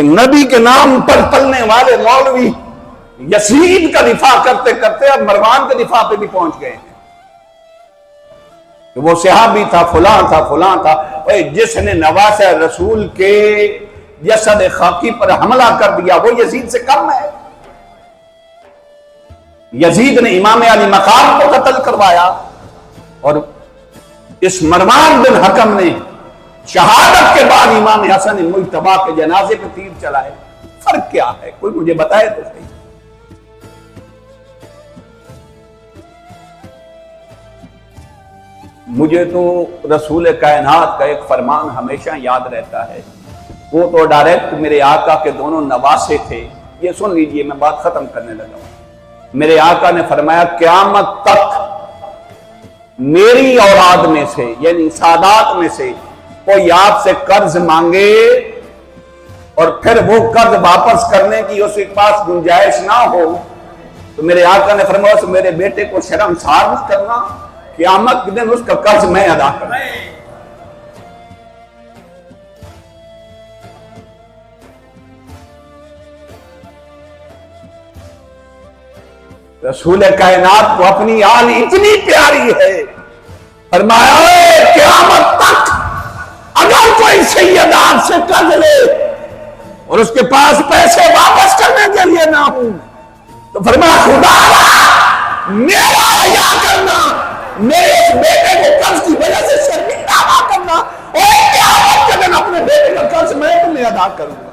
نبی کے نام پر پلنے والے مولوی یزید کا دفاع کرتے کرتے اب مروان کے دفاع پہ بھی پہنچ گئے ہیں کہ وہ صحابی تھا، فلاں تھا، فلاں تھا. جس نے نواسہ رسول کے جسد خاکی پر حملہ کر دیا وہ یزید سے کم ہے. یزید نے امام علی مقام کو قتل کروایا اور اس مروان بن حکم نے شہادت کے بعد امام حسن مجتبی کے جنازے پہ تیر چلائے. فرق کیا ہے؟ کوئی مجھے بتائے تو صحیح. مجھے تو رسول کائنات کا ایک فرمان ہمیشہ یاد رہتا ہے. وہ تو ڈائریکٹ میرے آقا کے دونوں نواسے تھے. یہ سن لیجئے، میں بات ختم کرنے لگا ہوں. میرے آقا نے فرمایا قیامت تک میری اولاد میں سے یعنی سادات میں سے کوئی آپ سے قرض مانگے اور پھر وہ قرض واپس کرنے کی اس کے پاس گنجائش نہ ہو تو میرے آقا نے فرمایا اس میرے بیٹے کو شرمسار نہ کرنا، قیامت کے دن اس کا قرض میں ادا کروں. رسول کائنات کو اپنی آل اتنی پیاری ہے، فرمایا قیامت تک اگر کوئی سید آپ سے قرض لے اور اس کے پاس پیسے واپس کرنے کے لیے نہ ہوں تو فرمایا خدا میرا حیا کرنا، میرے اس بیٹے کو قرض کی وجہ سے شرمندہ نہ کرنا، اور قیامت کے دن اپنے بیٹے کا قرض میں تمہیں ادا کروں گا.